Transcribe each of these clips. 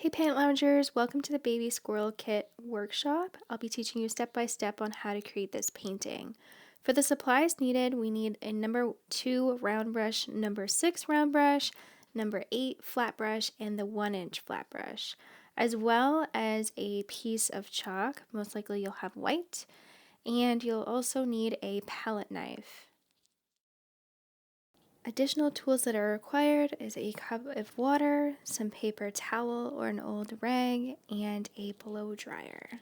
Hey Paint Loungers, welcome to the Baby Squirrel Kit workshop. I'll be teaching you step by step on how to create this painting. For the supplies needed, we need a number 2 round brush, number 6 round brush, number 8 flat brush, and the 1-inch flat brush, as well as a piece of chalk. Most likely you'll have white, and you'll also need a palette knife. Additional tools that are required is a cup of water, some paper towel or an old rag, and a blow dryer.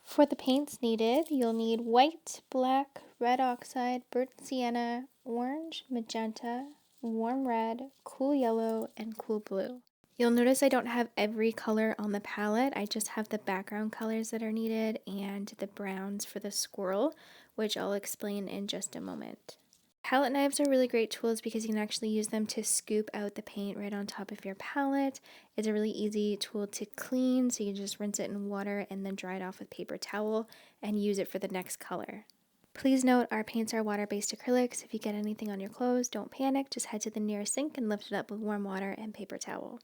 For the paints needed, you'll need white, black, red oxide, burnt sienna, orange, magenta, warm red, cool yellow, and cool blue. You'll notice I don't have every color on the palette. I just have the background colors that are needed and the browns for the squirrel, which I'll explain in just a moment. Palette knives are really great tools because you can actually use them to scoop out the paint right on top of your palette. It's a really easy tool to clean, so you just rinse it in water and then dry it off with paper towel and use it for the next color. Please note our paints are water-based acrylics. If you get anything on your clothes, don't panic. Just head to the nearest sink and lift it up with warm water and paper towel.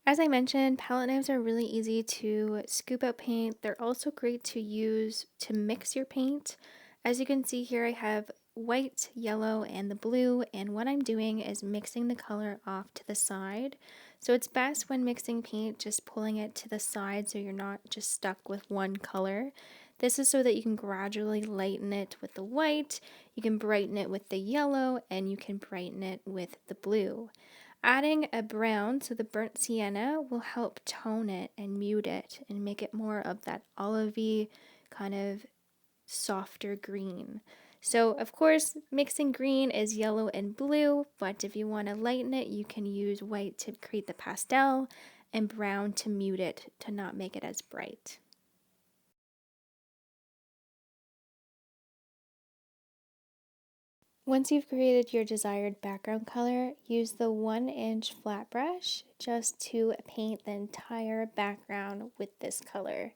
As I mentioned, palette knives are really easy to scoop out paint. They're also great to use to mix your paint. As you can see here, I have white, yellow, and the blue, and what I'm doing is mixing the color off to the side. So it's best when mixing paint, just pulling it to the side so you're not just stuck with one color. This is so that you can gradually lighten it with the white, you can brighten it with the yellow, and you can brighten it with the blue. Adding a brown, so the burnt sienna, will help tone it and mute it and make it more of that olivey kind of softer green. So of course, mixing green is yellow and blue, but if you want to lighten it, you can use white to create the pastel and brown to mute it to not make it as bright. Once you've created your desired background color, use the 1-inch flat brush just to paint the entire background with this color.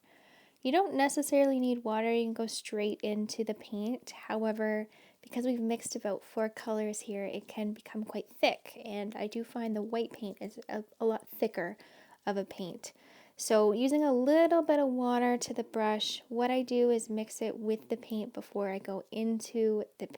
You don't necessarily need water, you can go straight into the paint. However, because we've mixed about 4 colors here, it can become quite thick, and I do find the white paint is a lot thicker of a paint. So using a little bit of water to the brush, what I do is mix it with the paint before I go into the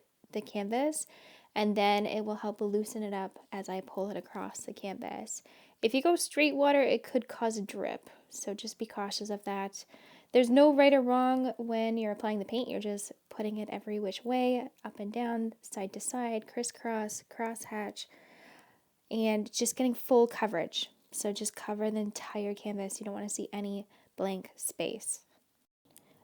canvas, and then it will help loosen it up as I pull it across the canvas. If you go straight water, it could cause a drip, so just be cautious of that. There's no right or wrong when you're applying the paint. You're just putting it every which way, up and down, side to side, crisscross, crosshatch, and just getting full coverage. So just cover the entire canvas. You don't want to see any blank space.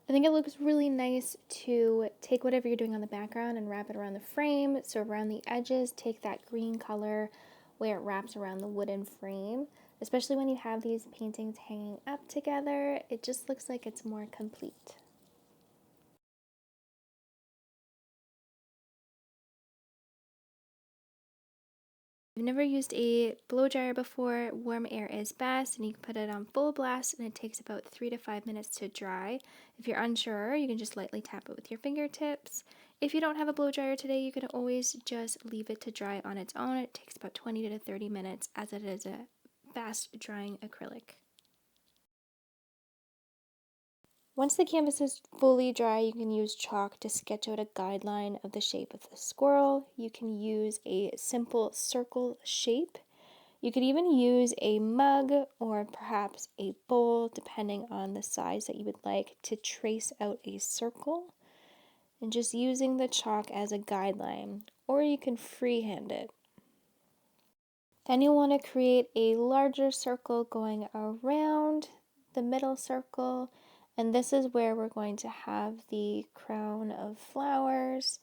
I think it looks really nice to take whatever you're doing on the background and wrap it around the frame. So around the edges, take that green color where it wraps around the wooden frame. Especially when you have these paintings hanging up together, it just looks like it's more complete. If you've never used a blow dryer before, warm air is best, and you can put it on full blast and it takes about 3 to 5 minutes to dry. If you're unsure, you can just lightly tap it with your fingertips. If you don't have a blow dryer today, you can always just leave it to dry on its own. It takes about 20 to 30 minutes as it is a fast drying acrylic. Once the canvas is fully dry, you can use chalk to sketch out a guideline of the shape of the squirrel. You can use a simple circle shape. You could even use a mug or perhaps a bowl, depending on the size that you would like, to trace out a circle. And just using the chalk as a guideline, or you can freehand it. Then you'll want to create a larger circle going around the middle circle. And this is where we're going to have the crown of flowers.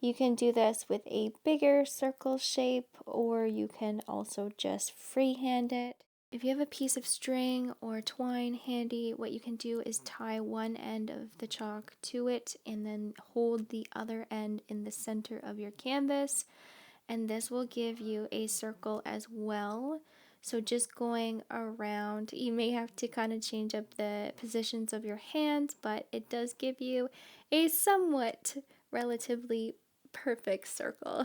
You can do this with a bigger circle shape, or you can also just freehand it. If you have a piece of string or twine handy, what you can do is tie one end of the chalk to it and then hold the other end in the center of your canvas. And this will give you a circle as well. So just going around, you may have to kind of change up the positions of your hands, but it does give you a somewhat relatively perfect circle.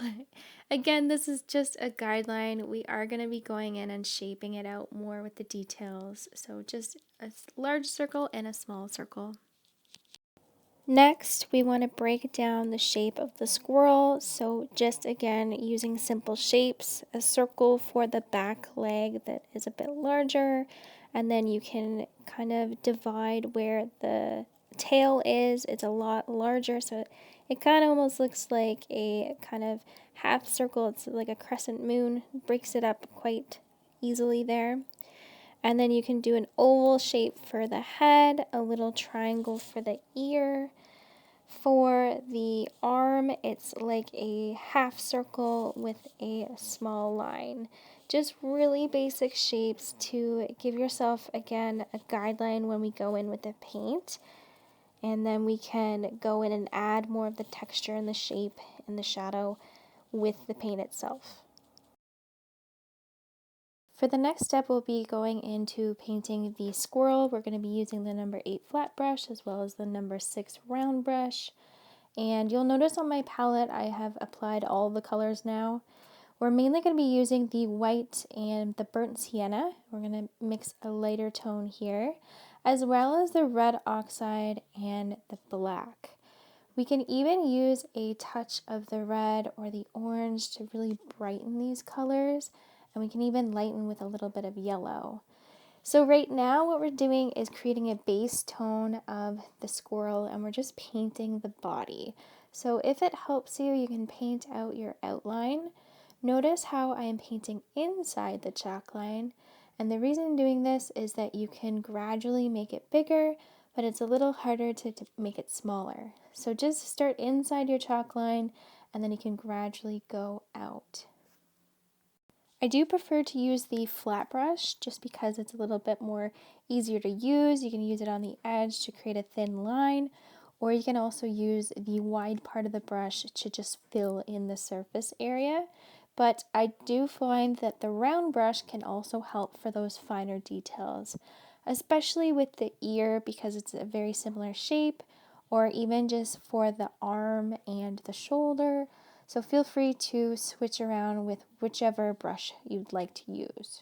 Again, this is just a guideline. We are going to be going in and shaping it out more with the details. So just a large circle and a small circle. Next, we want to break down the shape of the squirrel. So just again, using simple shapes, a circle for the back leg that is a bit larger, and then you can kind of divide where the tail is. It's a lot larger, so it kind of almost looks like a kind of half circle. It's like a crescent moon, breaks it up quite easily there. And then you can do an oval shape for the head, a little triangle for the ear. For the arm, it's like a half circle with a small line. Just really basic shapes to give yourself, again, a guideline when we go in with the paint. And then we can go in and add more of the texture and the shape and the shadow with the paint itself. For the next step, we'll be going into painting the squirrel. We're going to be using the number 8 flat brush as well as the number 6 round brush. And you'll notice on my palette I have applied all the colors now. We're mainly going to be using the white and the burnt sienna. We're going to mix a lighter tone here, as well as the red oxide and the black. We can even use a touch of the red or the orange to really brighten these colors, and we can even lighten with a little bit of yellow. So right now what we're doing is creating a base tone of the squirrel, and we're just painting the body. So if it helps you, you can paint out your outline. Notice how I am painting inside the chalk line, and the reason I'm doing this is that you can gradually make it bigger, but it's a little harder to make it smaller. So just start inside your chalk line, and then you can gradually go out. I do prefer to use the flat brush just because it's a little bit more easier to use. You can use it on the edge to create a thin line, or you can also use the wide part of the brush to just fill in the surface area. But I do find that the round brush can also help for those finer details, especially with the ear because it's a very similar shape, or even just for the arm and the shoulder. So feel free to switch around with whichever brush you'd like to use.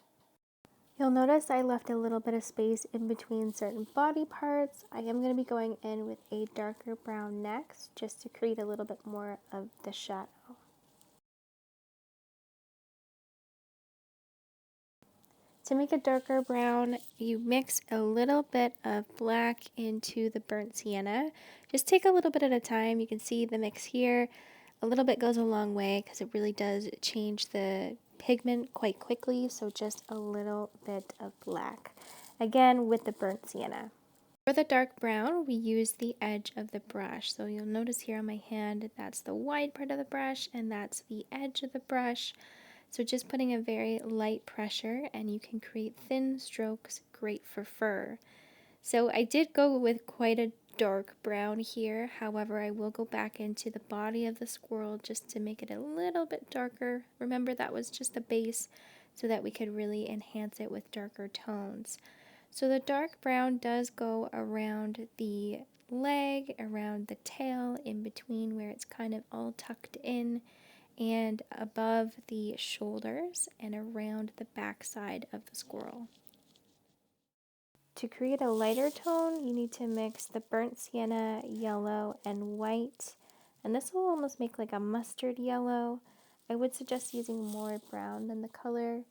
You'll notice I left a little bit of space in between certain body parts. I am going to be going in with a darker brown next, just to create a little bit more of the shadow. To make a darker brown, you mix a little bit of black into the burnt sienna. Just take a little bit at a time. You can see the mix here. A little bit goes a long way because it really does change the pigment quite quickly, so just a little bit of black. Again, with the burnt sienna. For the dark brown, we use the edge of the brush. So you'll notice here on my hand, that's the wide part of the brush and that's the edge of the brush. So just putting a very light pressure and you can create thin strokes, great for fur. So I did go with quite a dark brown here. However, I will go back into the body of the squirrel just to make it a little bit darker. Remember, that was just the base so that we could really enhance it with darker tones. So the dark brown does go around the leg, around the tail, in between where it's kind of all tucked in, and above the shoulders and around the back side of the squirrel. To create a lighter tone, you need to mix the burnt sienna, yellow, and white. And this will almost make like a mustard yellow. I would suggest using more brown than the color.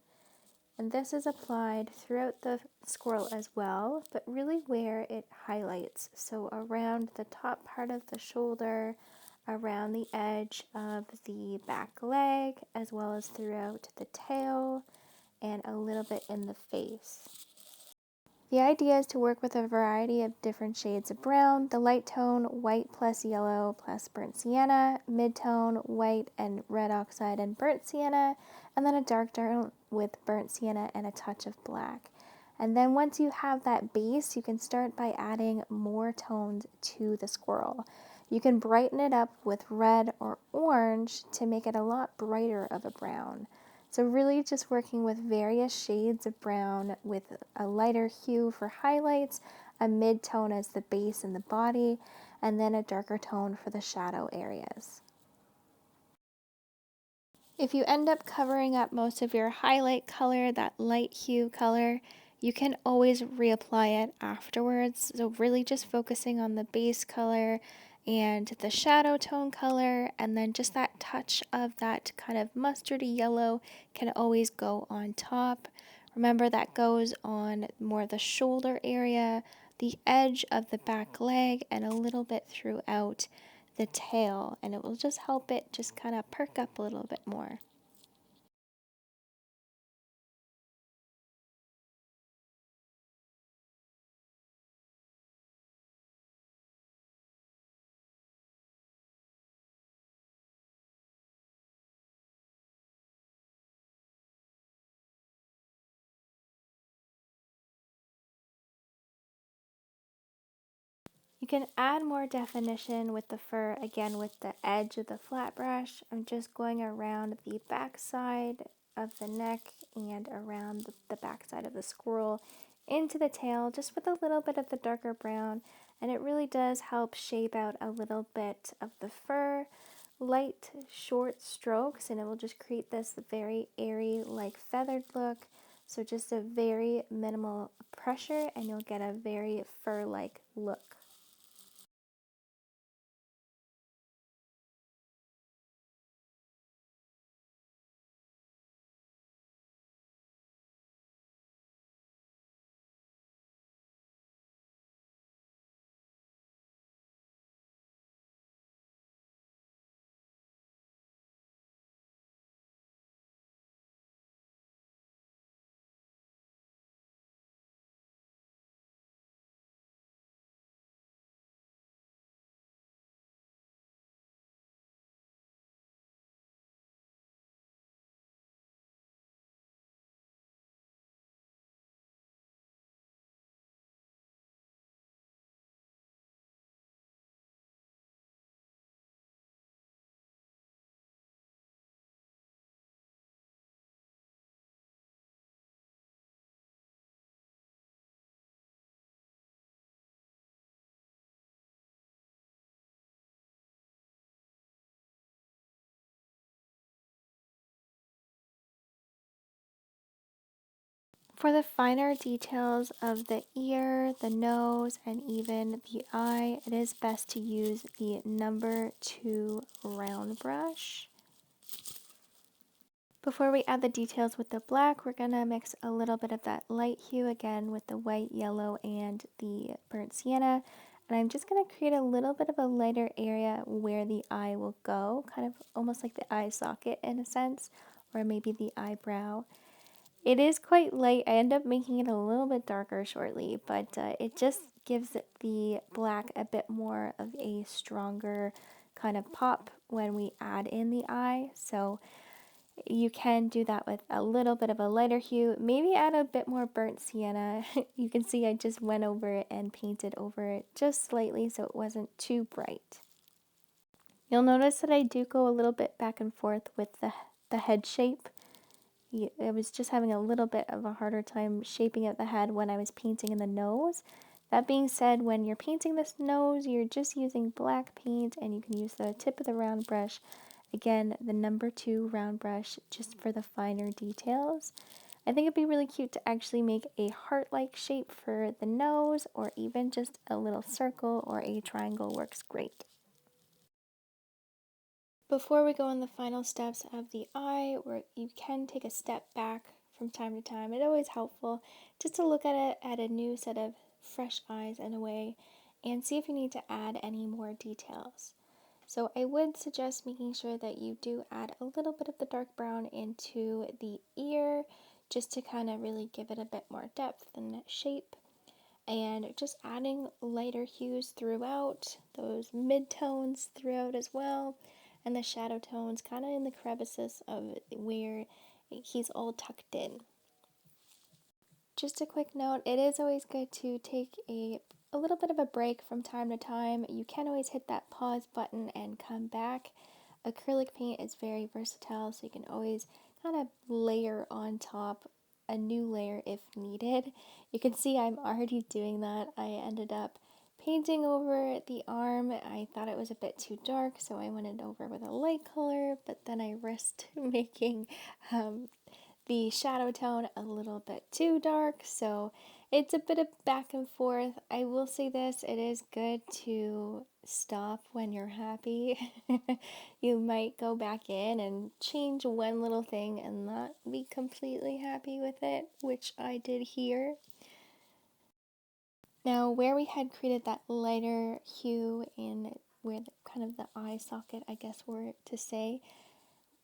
And this is applied throughout the squirrel as well, but really where it highlights. So around the top part of the shoulder, around the edge of the back leg, as well as throughout the tail, and a little bit in the face. The idea is to work with a variety of different shades of brown, the light tone, white plus yellow plus burnt sienna, mid-tone, white and red oxide and burnt sienna, and then a dark tone with burnt sienna and a touch of black. And then once you have that base, you can start by adding more tones to the squirrel. You can brighten it up with red or orange to make it a lot brighter of a brown. So really just working with various shades of brown with a lighter hue for highlights, a mid-tone as the base and the body, and then a darker tone for the shadow areas. If you end up covering up most of your highlight color, that light hue color, you can always reapply it afterwards. So really just focusing on the base color and the shadow tone color, and then just that touch of that kind of mustardy yellow can always go on top. Remember that goes on more the shoulder area, the edge of the back leg, and a little bit throughout the tail, and it will just help it just kind of perk up a little bit more. You can add more definition with the fur, again with the edge of the flat brush. I'm just going around the back side of the neck and around the back side of the squirrel into the tail, just with a little bit of the darker brown, and it really does help shape out a little bit of the fur. Light, short strokes, and it will just create this very airy, like feathered look. So just a very minimal pressure, and you'll get a very fur-like look. For the finer details of the ear, the nose, and even the eye, it is best to use the number 2 round brush. Before we add the details with the black, we're going to mix a little bit of that light hue again with the white, yellow, and the burnt sienna. And I'm just going to create a little bit of a lighter area where the eye will go, kind of almost like the eye socket in a sense, or maybe the eyebrow. It is quite light. I end up making it a little bit darker shortly, but it just gives the black a bit more of a stronger kind of pop when we add in the eye. So you can do that with a little bit of a lighter hue, maybe add a bit more burnt sienna. You can see I just went over it and painted over it just slightly so it wasn't too bright. You'll notice that I do go a little bit back and forth with the head shape. I was just having a little bit of a harder time shaping out the head when I was painting in the nose. That being said, when you're painting this nose, you're just using black paint, and you can use the tip of the round brush. Again, the number 2 round brush, just for the finer details. I think it'd be really cute to actually make a heart-like shape for the nose, or even just a little circle or a triangle works great. Before we go on the final steps of the eye, where you can take a step back from time to time, it's always helpful just to look at it at a new set of fresh eyes in a way and see if you need to add any more details. So I would suggest making sure that you do add a little bit of the dark brown into the ear just to kind of really give it a bit more depth and shape, and just adding lighter hues throughout, those mid-tones throughout as well, and the shadow tones kind of in the crevices of where he's all tucked in. Just a quick note, it is always good to take a little bit of a break from time to time. You can always hit that pause button and come back. Acrylic paint is very versatile, so you can always kind of layer on top a new layer if needed. You can see I'm already doing that. I ended up painting over the arm. I thought it was a bit too dark, so I went over with a light color, color, but then I risked making um, the shadow tone a little bit too dark, so it's a bit of back and forth. I will say this, it is good to stop when you're happy. You might go back in and change one little thing and not be completely happy with it, which I did here. Now, where we had created that lighter hue in where kind of the eye socket, I guess were to say,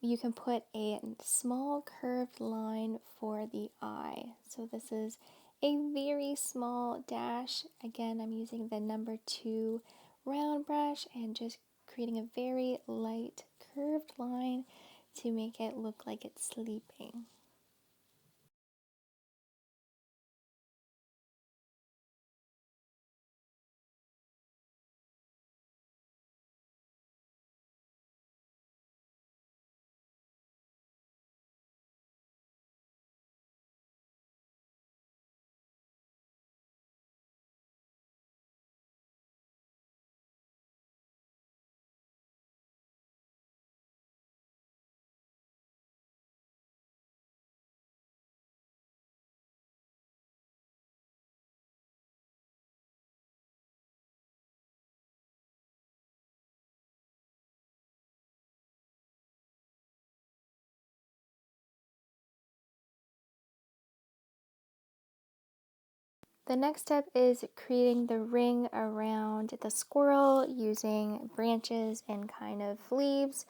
you can put a small curved line for the eye. So this is a very small dash. Again, I'm using the number 2 round brush and just creating a very light curved line to make it look like it's sleeping. The next step is creating the ring around the squirrel using branches and kind of leaves.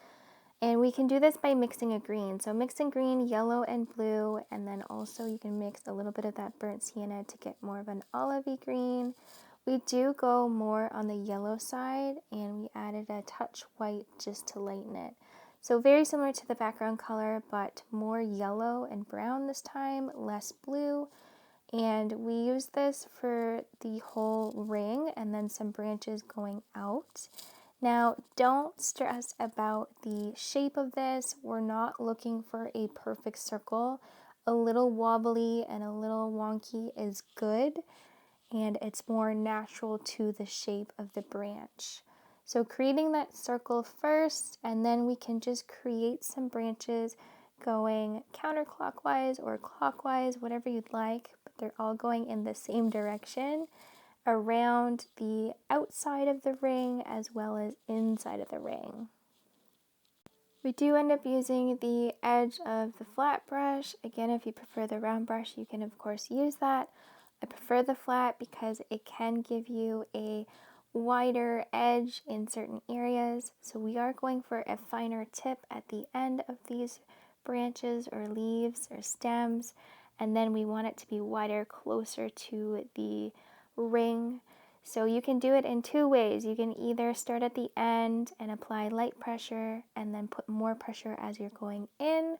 And we can do this by mixing a green. So mixing green, yellow, and blue, and then also you can mix a little bit of that burnt sienna to get more of an olivey green. We do go more on the yellow side, and we added a touch white just to lighten it. So very similar to the background color, but more yellow and brown this time, less blue. And we use this for the whole ring and then some branches going out. Now, don't stress about the shape of this. We're not looking for a perfect circle. A little wobbly and a little wonky is good, and it's more natural to the shape of the branch. So creating that circle first, and then we can just create some branches going counterclockwise or clockwise, whatever you'd like, but they're all going in the same direction around the outside of the ring as well as inside of the ring. We do end up using the edge of the flat brush. Again, if you prefer the round brush, you can of course use that. I prefer the flat because it can give you a wider edge in certain areas. So we are going for a finer tip at the end of these branches or leaves or stems, and then we want it to be wider closer to the ring. So you can do it in two ways. You can either start at the end and apply light pressure and then put more pressure as you're going in,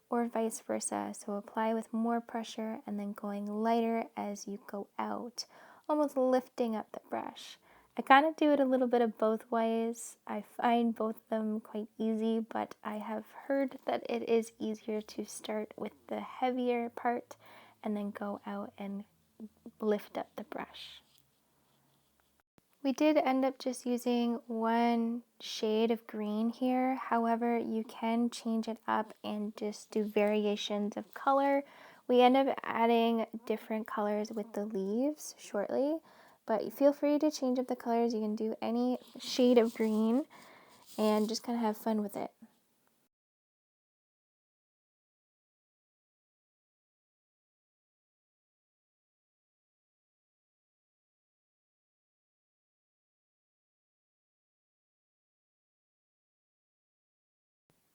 or vice versa. So apply with more pressure and then going lighter as you go out, almost lifting up the brush. I kind of do it a little bit of both ways. I find both of them quite easy, but I have heard that it is easier to start with the heavier part and then go out and lift up the brush. We did end up just using one shade of green here. However, you can change it up and just do variations of color. We end up adding different colors with the leaves shortly, but feel free to change up the colors. You can do any shade of green and just kind of have fun with it.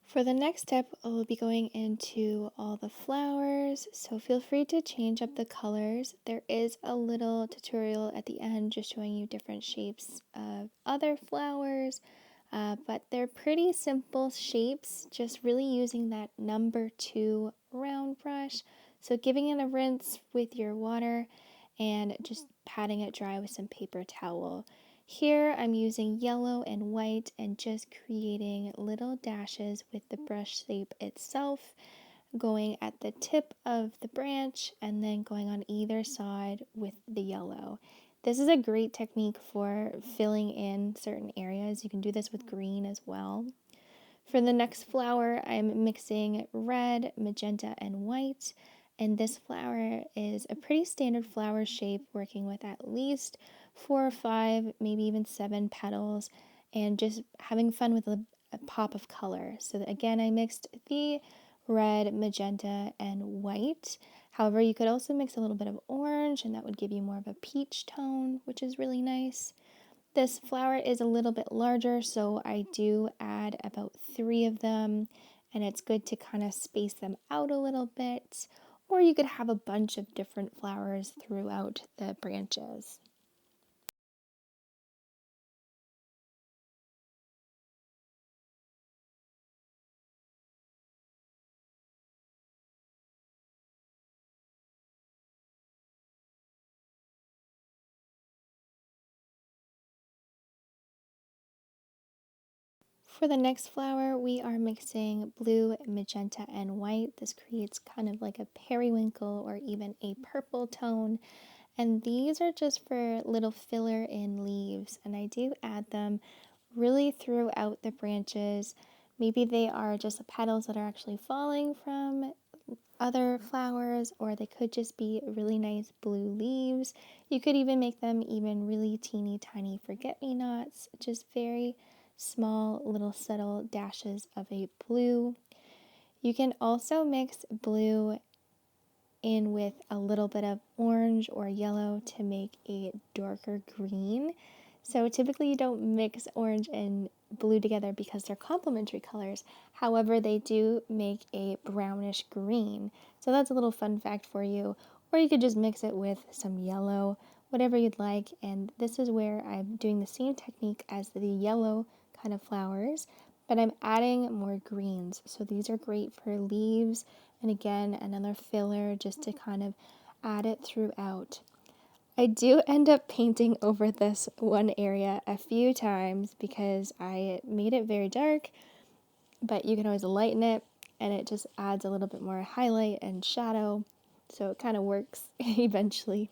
For the next step, we'll be going into all the flowers, so feel free to change up the colors. There is a little tutorial at the end just showing you different shapes of other flowers, but they're pretty simple shapes, just really using that number 2 round brush. So giving it a rinse with your water and just patting it dry with some paper towel. Here I'm using yellow and white and just creating little dashes with the brush shape itself, going at the tip of the branch and then going on either side with the yellow. This is a great technique for filling in certain areas. You can do this with green as well. For the next flower, I'm mixing red, magenta, and white. And this flower is a pretty standard flower shape, working with at least 4 or 5, maybe even 7 petals, and just having fun with a pop of color. So that, again, I mixed the red, magenta, and white. However, you could also mix a little bit of orange, and that would give you more of a peach tone, which is really nice. This flower is a little bit larger, so I do add about 3 of them, and it's good to kind of space them out a little bit. Or you could have a bunch of different flowers throughout the branches. For the next flower, we are mixing blue, magenta, and white. This creates kind of like a periwinkle or even a purple tone. And these are just for little filler in leaves. And I do add them really throughout the branches. Maybe they are just the petals that are actually falling from other flowers, or they could just be really nice blue leaves. You could even make them even really teeny tiny forget-me-nots, just very small little subtle dashes of a blue. You can also mix blue in with a little bit of orange or yellow to make a darker green. So typically you don't mix orange and blue together because they're complementary colors. However, they do make a brownish green. So that's a little fun fact for you. Or you could just mix it with some yellow, whatever you'd like. And this is where I'm doing the same technique as the yellow kind of flowers, but I'm adding more greens. So these are great for leaves, and again, another filler just to kind of add it throughout. I do end up painting over this one area a few times because I made it very dark, but you can always lighten it and it just adds a little bit more highlight and shadow. So it kind of works eventually.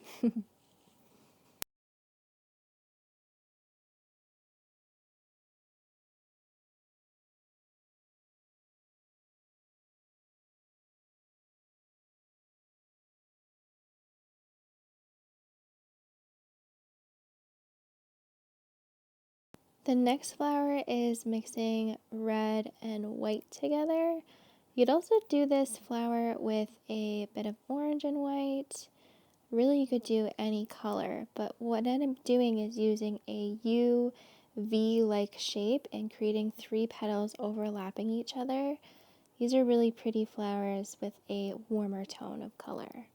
The next flower is mixing red and white together. You'd also do this flower with a bit of orange and white. Really, you could do any color, but what I'm doing is using a U V-like shape and creating 3 petals overlapping each other. These are really pretty flowers with a warmer tone of color.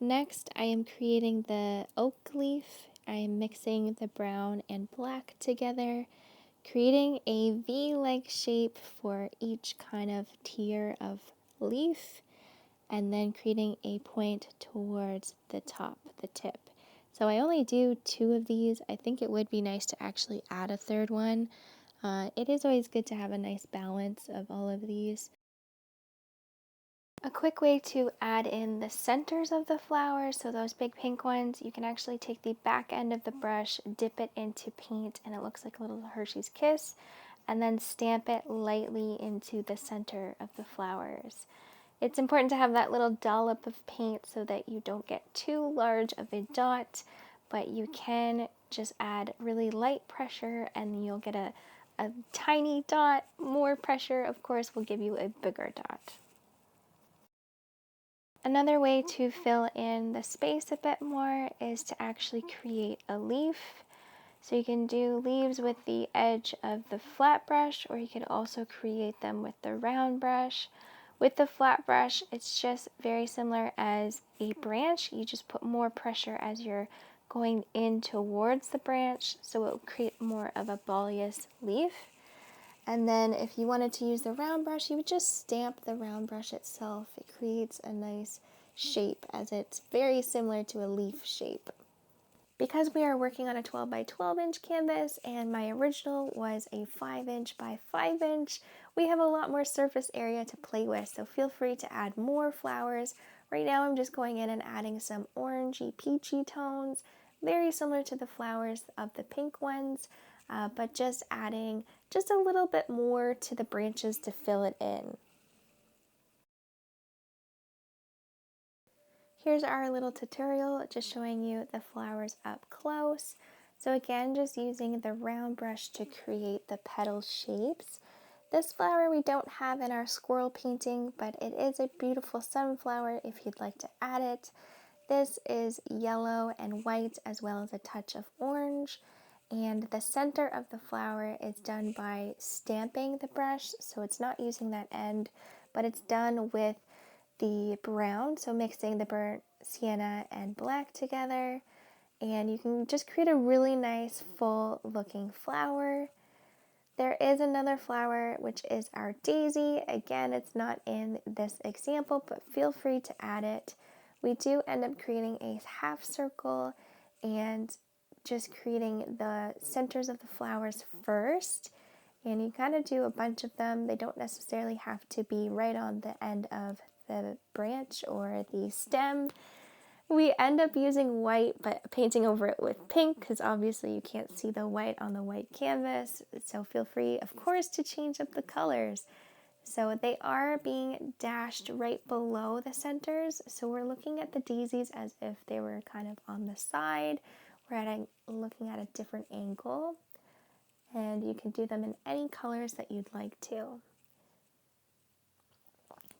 Next, I am creating the oak leaf. I am mixing the brown and black together, creating a V-like shape for each kind of tier of leaf, and then creating a point towards the top, the tip. So I only do 2 of these. I think it would be nice to actually add a third one. It is always good to have a nice balance of all of these. A quick way to add in the centers of the flowers, so those big pink ones, you can actually take the back end of the brush, dip it into paint, and it looks like a little Hershey's Kiss, and then stamp it lightly into the center of the flowers. It's important to have that little dollop of paint so that you don't get too large of a dot, but you can just add really light pressure and you'll get a tiny dot. More pressure, of course, will give you a bigger dot. Another way to fill in the space a bit more is to actually create a leaf. So you can do leaves with the edge of the flat brush, or you could also create them with the round brush. With the flat brush, it's just very similar as a branch. You just put more pressure as you're going in towards the branch, so it will create more of a bulbous leaf. And then if you wanted to use the round brush, you would just stamp the round brush itself. It creates a nice shape as it's very similar to a leaf shape. Because we are working on a 12 by 12 inch canvas and my original was a 5-inch by 5-inch, we have a lot more surface area to play with, so feel free to add more flowers. Right now I'm just going in and adding some orangey peachy tones, very similar to the flowers of the pink ones. but just adding just a little bit more to the branches to fill it in. Here's our little tutorial just showing you the flowers up close. So again, just using the round brush to create the petal shapes. This flower we don't have in our squirrel painting, but it is a beautiful sunflower if you'd like to add it. This is yellow and white as well as a touch of orange. And the center of the flower is done by stamping the brush, so it's not using that end, but it's done with the brown, so mixing the burnt sienna and black together, and you can just create a really nice full looking flower. There is another flower, which is our daisy. Again, it's not in this example, but feel free to add it. We do end up creating a half circle and just creating the centers of the flowers first. And you kind of do a bunch of them. They don't necessarily have to be right on the end of the branch or the stem. We end up using white but painting over it with pink because obviously you can't see the white on the white canvas, so feel free of course to change up the colors. So they are being dashed right below the centers, so we're looking at the daisies as if they were kind of on the side. We're looking at a different angle, and you can do them in any colors that you'd like to.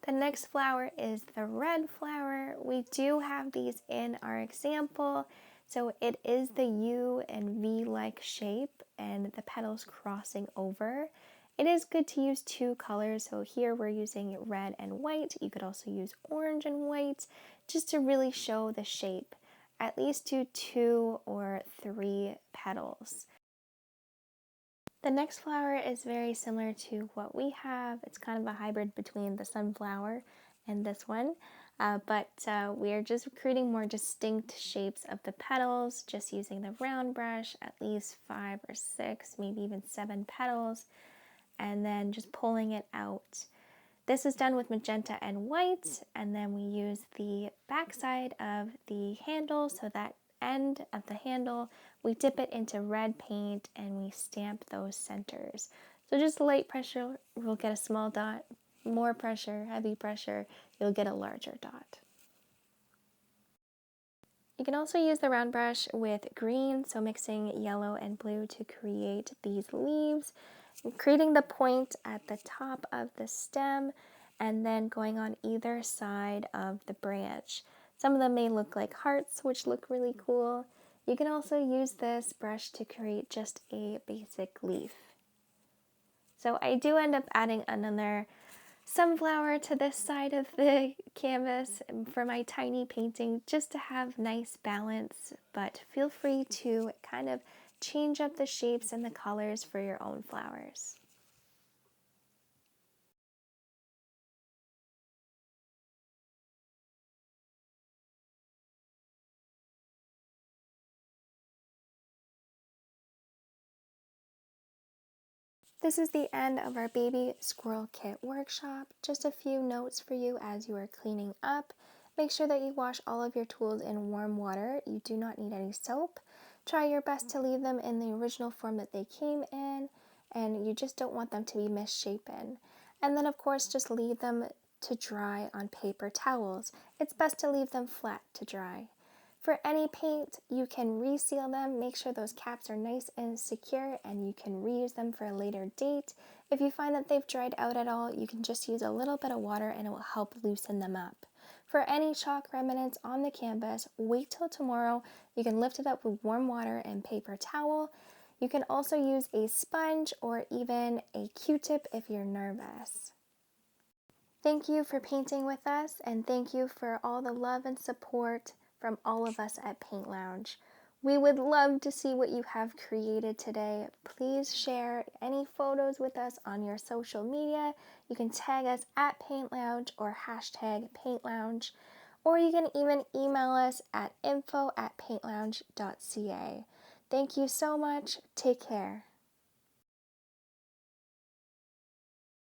The next flower is the red flower. We do have these in our example. So it is the U and V-like shape and the petals crossing over. It is good to use two colors. So here we're using red and white. You could also use orange and white just to really show the shape. At least do 2 or 3 petals. The next flower is very similar to what we have. It's kind of a hybrid between the sunflower and this one, but we're just creating more distinct shapes of the petals, just using the round brush, at least 5 or 6, maybe even 7 petals, and then just pulling it out. This is done with magenta and white, and then we use the back side of the handle, so that end of the handle, we dip it into red paint and we stamp those centers. So just light pressure, we'll get a small dot. More pressure, heavy pressure, you'll get a larger dot. You can also use the round brush with green, so mixing yellow and blue to create these leaves, creating the point at the top of the stem, and then going on either side of the branch. Some of them may look like hearts, which look really cool. You can also use this brush to create just a basic leaf. So I do end up adding another sunflower to this side of the canvas for my tiny painting just to have nice balance, but feel free to kind of change up the shapes and the colors for your own flowers. This is the end of our baby squirrel kit workshop. Just a few notes for you as you are cleaning up. Make sure that you wash all of your tools in warm water. You do not need any soap. Try your best to leave them in the original form that they came in, and you just don't want them to be misshapen. And then of course just leave them to dry on paper towels. It's best to leave them flat to dry. For any paint, you can reseal them, make sure those caps are nice and secure, and you can reuse them for a later date. If you find that they've dried out at all, you can just use a little bit of water and it will help loosen them up. For any chalk remnants on the canvas, wait till tomorrow. You can lift it up with warm water and paper towel. You can also use a sponge or even a Q-tip if you're nervous. Thank you for painting with us, and thank you for all the love and support from all of us at Paint Lounge. We would love to see what you have created today. Please share any photos with us on your social media. You can tag us at Paint Lounge or hashtag Paint Lounge, or you can even email us at info@paintlounge.ca. Thank you so much. Take care.